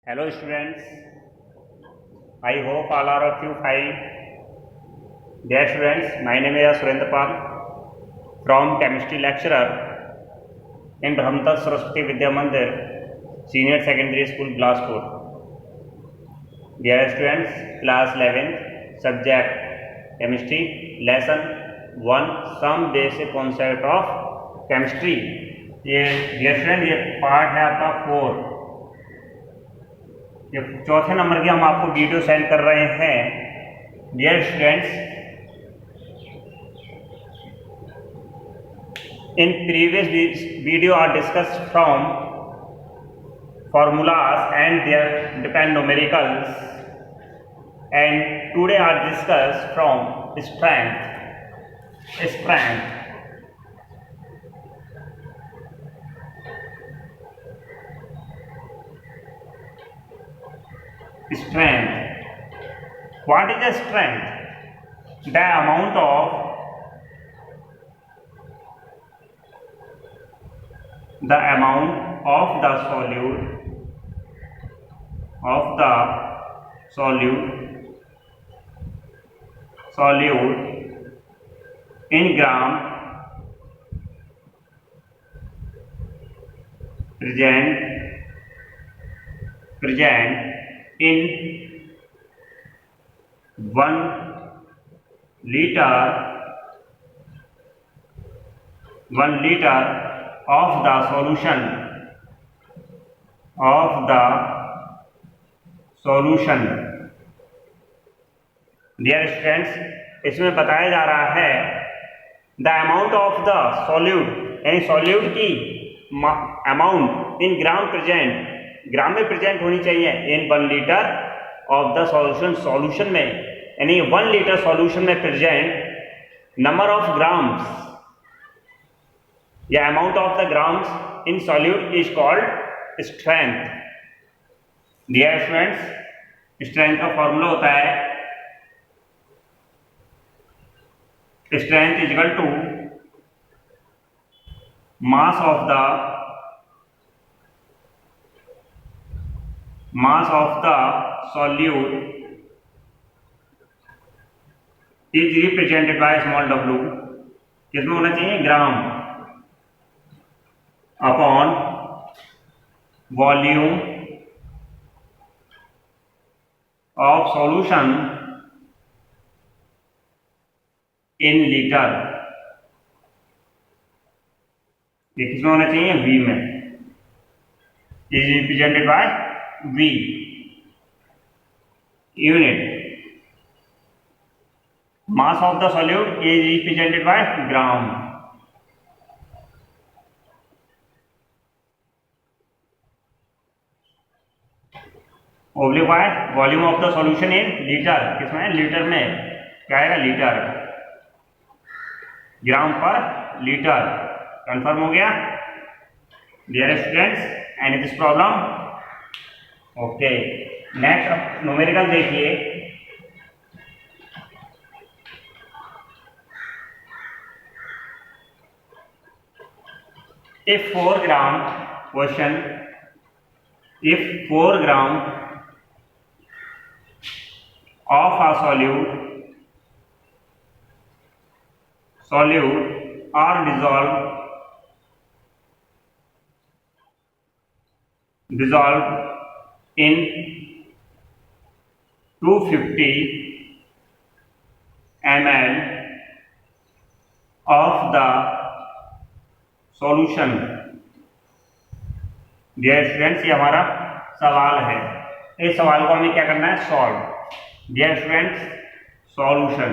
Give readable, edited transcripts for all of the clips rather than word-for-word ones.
Hello students, I hope all are of you fine. Dear students, my name is Surendra Pal from chemistry lecturer in Brahmata Saraswati Vidya Mandir, Senior Secondary School, Bilaspur. Dear students, class 11th, subject chemistry, lesson 1, some basic concept of chemistry. ये dear students, ये part है आपका 4. ये चौथे number की हम आपको video send कर रहे हैं. Dear students, in previous video are discussed from formulas and their depend numericals, and today are discussed from strength. What is the strength? The amount of the solute in gram present in 1 liter of the solution dear students, इसमें बताया जा रहा है the amount of the solute, यानी solute की amount in gram में present होनी चाहिए in 1 litre of the solution में, यानी 1 लीटर सॉल्यूशन में प्रेजेंट नंबर ऑफ ग्राम्स या amount of the grams in solute is called strength. Dear students, strength का फॉर्मूला होता है strength is equal to mass of the solute is represented by small w. किसमें होना चाहिए? ग्राम upon volume of solution in litre. ये किसमें होना चाहिए? V में. Is represented by V unit. Mass of the solute is represented bye gram. Oblique by volume of the solution in litre. किसमें? Litre में. क्या आएगा? लीटर. ग्राम पर लीटर. कंफर्म हो गया? Dear students, any this problem? Okay. Next numerical देखिए. if 4 gram question, if 4 gram of a solute are dissolved in 250 ml of the solution. Dear students, ये हमारा सवाल है. इस सवाल को हमें क्या करना है? Solve. Dear students, solution.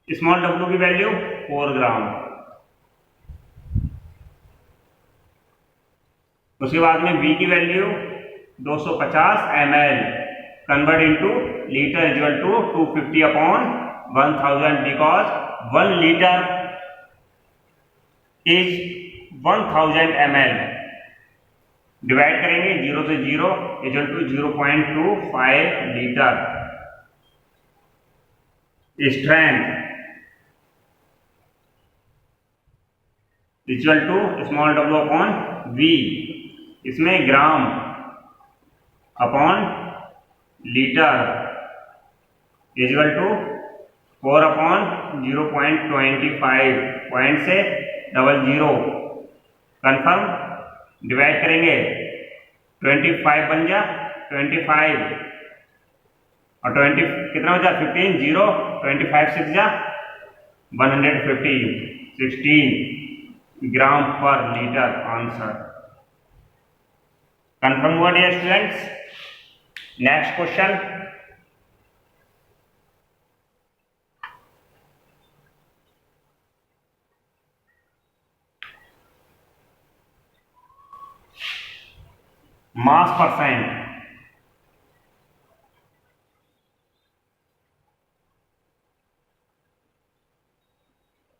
Small w की वैल्यू 4 ग्राम. उसके बाद में v की value 250 ml convert into litre equal to 250 upon 1000 because 1 litre is 1000 ml. Divide करेंगे 0 से 0 equal to 0.25 litre. Strength equal to small w upon V, इसमें gram upon litre equal to 4/0.25 point से 00 confirm divide करेंगे 25 बन जा 25 और 20 कितना हो जा 15 0 25 6 जा 150 16 gram per litre answer confirm हुआ dear students. Next question, mass percent,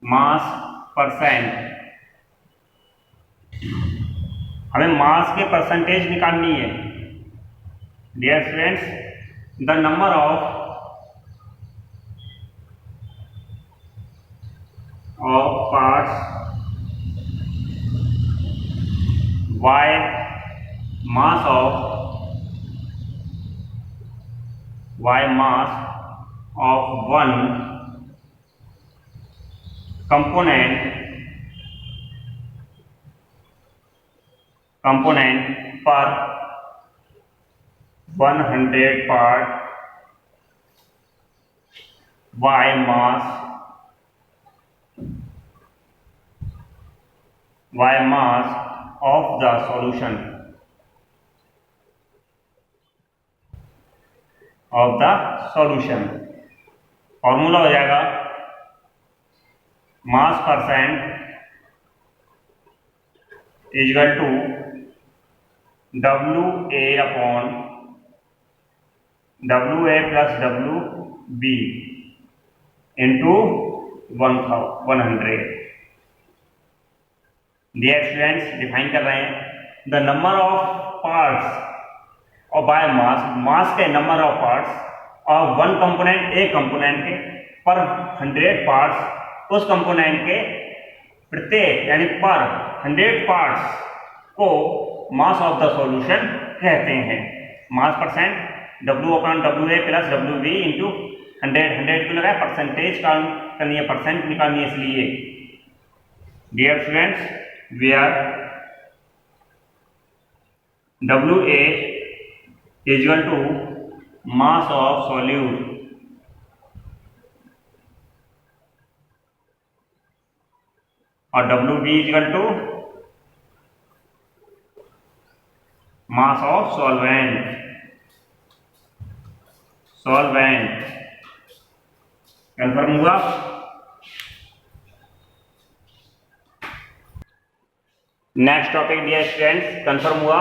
mass percent, हमें मास के परसेंटेज निकालनी है dear students. The number of parts by mass of one component per 100 part by mass of the solution formula हो जाएगा mass percent equal to WA upon WA plus WB into 100। Dear students, define कर रहे हैं the number of parts और by mass के number of parts और one component एक component के पर 100 पार्ट्स उस कंपोनेंट के प्रत्येक यानी पर 100 पार्ट्स को मास ऑफ द सॉल्यूशन कहते हैं। मास percent WA plus WB into 100 को लगाए परसेंटेज करनी है, परसेंट निकालनी है, इसलिए dear students where WA equal to mass of solute और WB equal to mass of solvent confirm हुआ। Next topic dear students confirm हुआ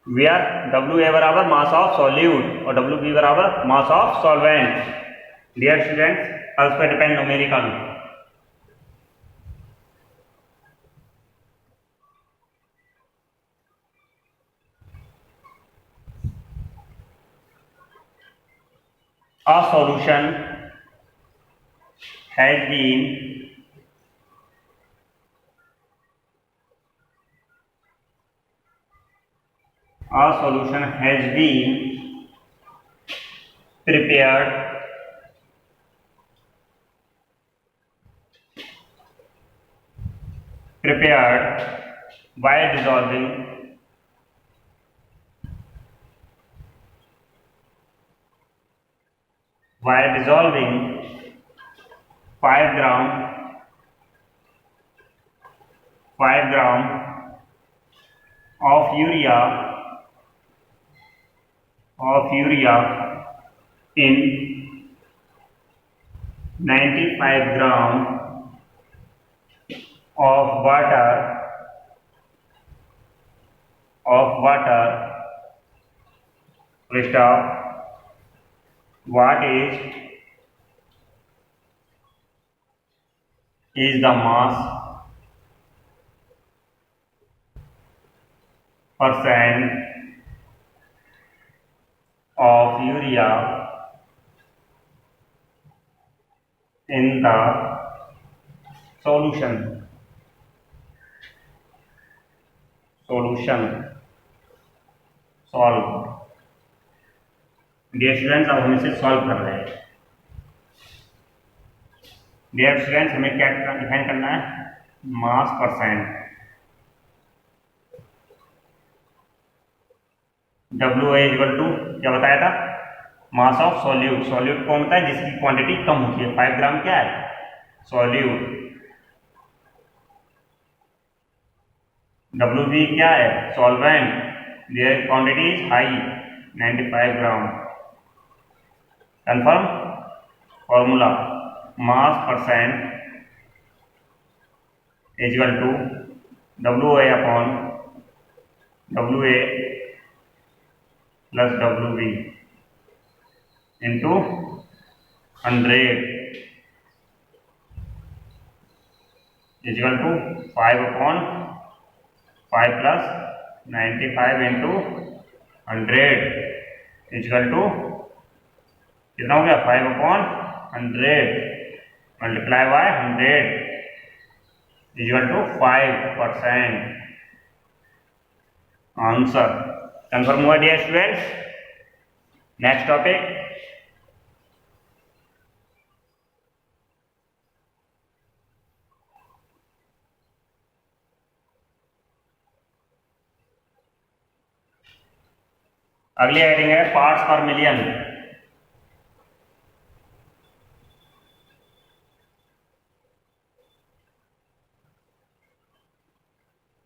वेयर WA बराबर मास ऑफ सॉल्यूट और WB बराबर mass of solvent. Dear students, अल्स पे depend numerical a solution has been prepared by dissolving 5 gram of urea in 95 gram of water stop. What is the mass percent of urea in the solution? Solution solve. Dear students, अब हम इसे solve कर रहे हैं। Dear students, हमें क्या define करना है? Mass percent. W A equal to क्या बताया था? मास ऑफ सॉल्यूट। सॉल्यूट कौन होता है? जिसकी क्वांटिटी कम होती है। 5 ग्राम क्या है? सॉल्यूट। डब्ल्यू बी क्या है? Solvent. Their quantity is high, 95 gram. Confirm. Formula mass percent equal to W A upon W A plus W B into 100 equal to 5 upon 5 plus 95 into 100 equal to कितना हो गया? 5 upon 100 multiply by 100 equal to 5%। Answer confirm हुआ dear students. Next topic, अगली heading है parts per million.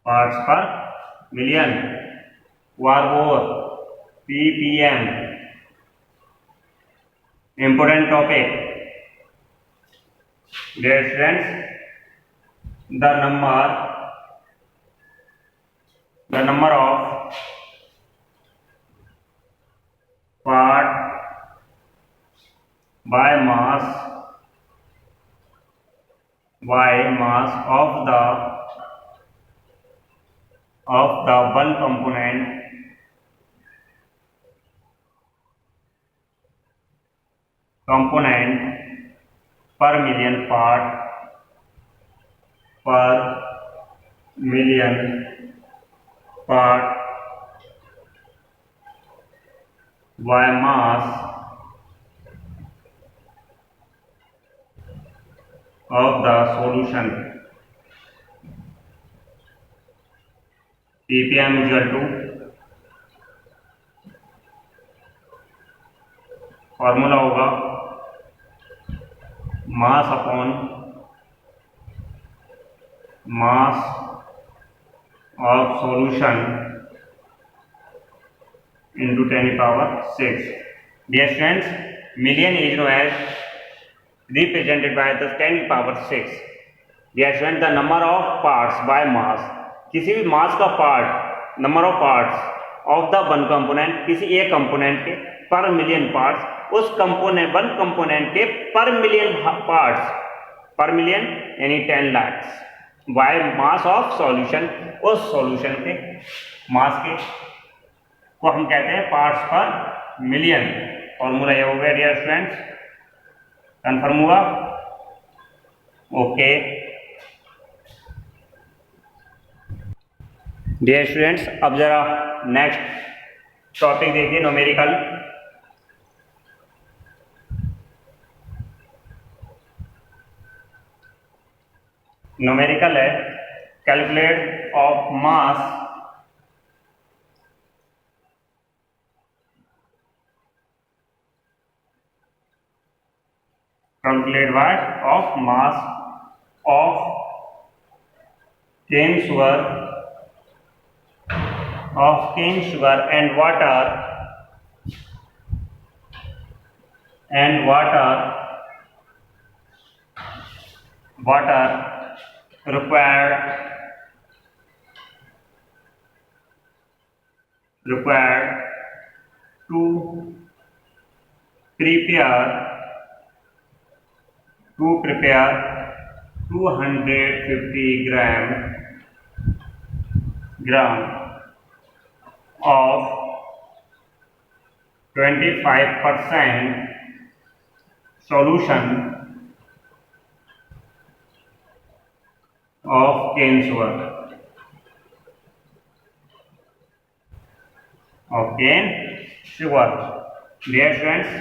Parts per million, वार PPM. Important topic dear students, the number of part by mass of the one component per million part by mass of the solution। ppm equal to formula होगा mass upon mass of solution into 10⁶. Dear students, million is known as represented by the 10⁶. Dear students, the number of parts by mass, किसी भी मास का part, number of parts of the one component, किसी एक component के पर million parts, उस component one component के पर मिलियन पार्ट्स, पर मिलियन यानी 10 lakh, by mass of solution, उस सॉल्यूशन के मास के को हम कहते हैं पार्ट्स पर मिलियन। फॉर्मूला ये हो गया डियर स्टूडेंट्स। कंफर्म हुआ? ओके डियर स्टूडेंट्स, अब जरा नेक्स्ट टॉपिक देखिए, न्यूमेरिकल। न्यूमेरिकल है calculate of mass of mass of cane sugar and water required to prepare 250 gram of 25% solution of cane sugar। of cane sugar. Dear students,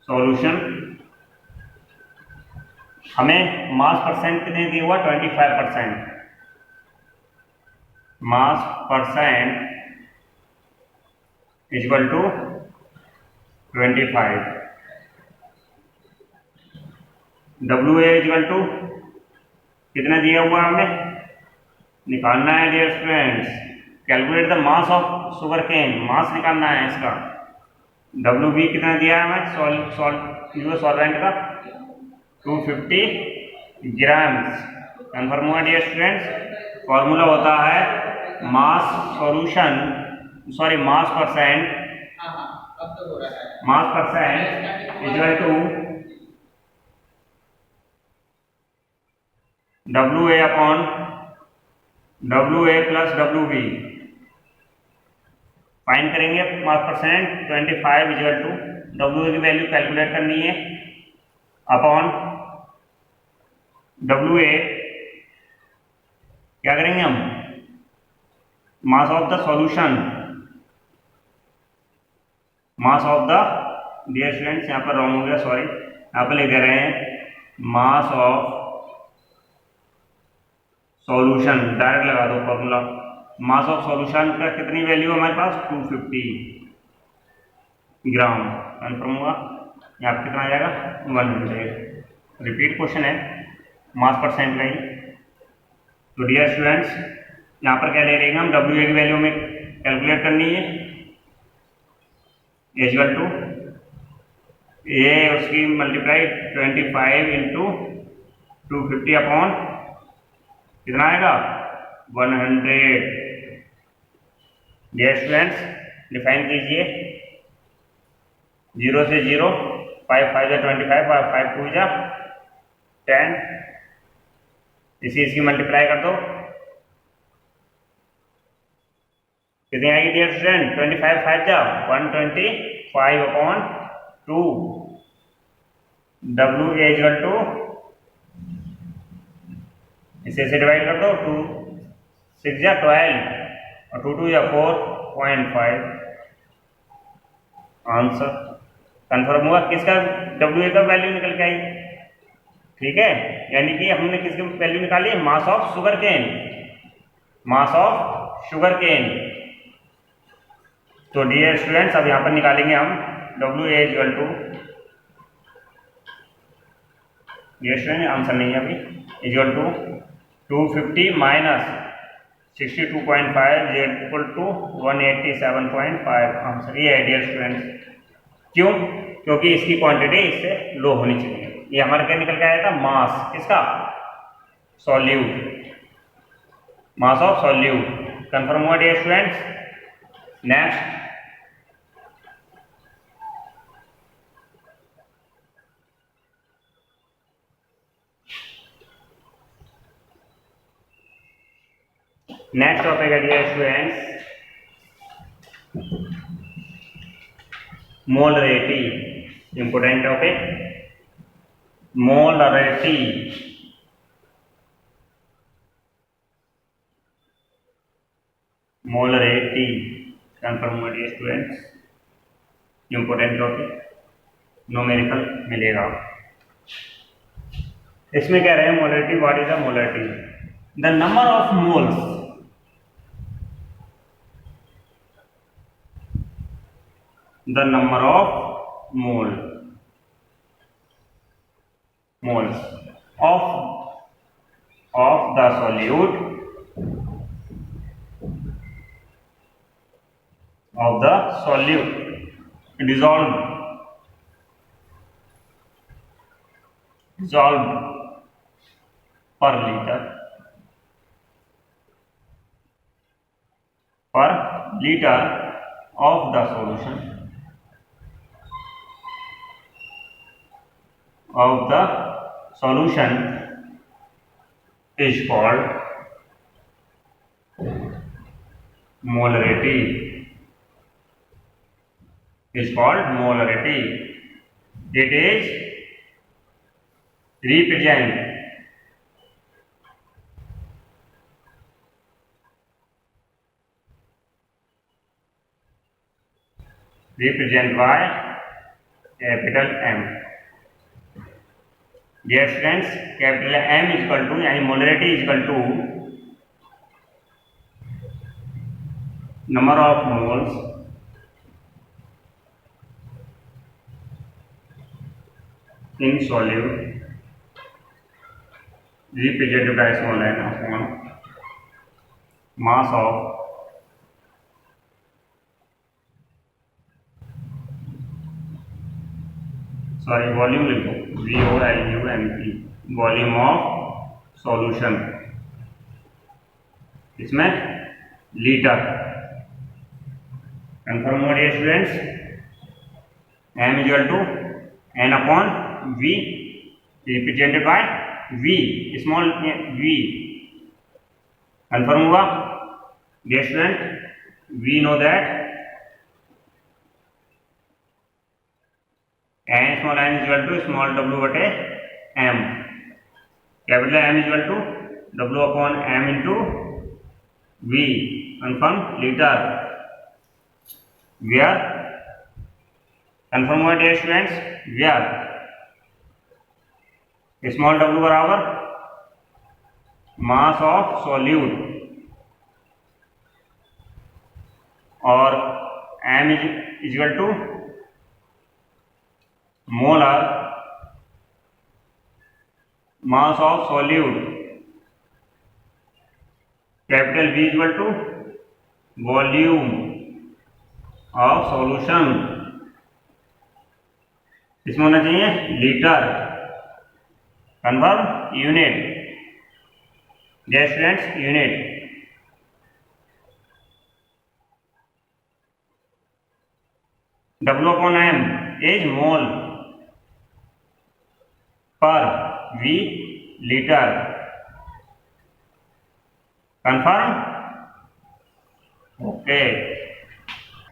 solution हमें mass percent कितने दिया हुआ 25%, mass percent equal to 25, W A equal to कितना दिया हुआ हमें निकालना है dear students. Calculate the mass of sugar cane, mass निकालना है इसका। डब्ल्यू बी कितना दिया है हमें सॉल्वेंट का 250 ग्राम्स। कन्फर्म हुआ डियर स्टूडेंट्स। फॉर्मूला होता है mass solution mass percent equal to W A upon W A plus W B. Find करेंगे mass percent 25 equal to W की वैल्यू कैलकुलेट करनी है अपॉन डब्ल्यू ए। क्या करेंगे हम mass of the solution, mass of the dear students यहाँ पर wrong हो गया सॉरी, यहाँ पर लिख दे रहे हैं मास ऑफ सॉल्यूशन, डायरेक्ट लगा दो फॉर्मूला। मास ऑफ सॉल्यूशन का कितनी वैल्यू है हमारे पास 250 ग्राम। कन्फर्म हुआ। यहाँ कितना आ जाएगा 100। रिपीट क्वेश्चन है मास परसेंट का ही। तो डियर स्टूडेंट्स यहाँ पर क्या ले रहे हैं हम डब्ल्यू ए की वैल्यू में कैलकुलेट करनी है इक्वल टू ये उसकी मल्टीप्लाई 25 इंटू 250 अपॉन कितना आएगा 100। डियर स्टूडेंट्स डिफाइन कीजिए 0 से 0, 5 5 जा 25, 5 2 जा 10, इसकी मल्टीप्लाई कर दो कितनी आएगी डियर स्टूडेंट 25 5 जा 125 upon 2। W A equal to इसे डिवाइड कर दो 2 6 जा 12 और 2 2 या 4.5 आंसर। कंफर्म हुआ किसका डब्ल्यू ए का वैल्यू निकल के आई। ठीक है, यानी कि हमने किसकी वैल्यू निकाली mass of sugar cane, mass of sugar cane. तो डियर स्टूडेंट्स अब यहाँ पर निकालेंगे हम W A equal to dear student answer नहीं है अभी equal to 250 minus 62.5 equal to 187.5 answer. ये है डियर स्टूडेंट्स। क्यों? क्योंकि इसकी क्वांटिटी इससे लो होनी चाहिए। ये हमारा क्या निकल के आया था मास किसका solute, mass of solute. Confirm हुआ dear students. Next next topic है dear students molarity. Important topic molarity. Molarity confirm हुआ dear students. Important topic numerical मिलेगा। इसमें कह रहे हैं molarity, what is the molarity, the number of moles the number of moles of the solute dissolved per liter of the solution is called molarity. It is represent represented by capital M. Dear students, capital M is equal to यानी molarity is equal to number of moles in solute represented by small n upon mass of volume लिखो VOLUME volume of solution, इसमें litre. Confirm हो रही है students, M equal to N upon V represented by V, small v। Confirm हुआ? Dear student, we know that n small n is equal to small w बटे m, capital M is equal to w upon m into v। Confirm litre. Where confirm हुआ dear students, where small w बराबर mass of solute और m is equal to molar mass of solute, capital V equal to volume of solution, इसमें होना चाहिए litre. Confirm, unit. Dear students, unit. W upon M is mole per V litre. Confirm, okay.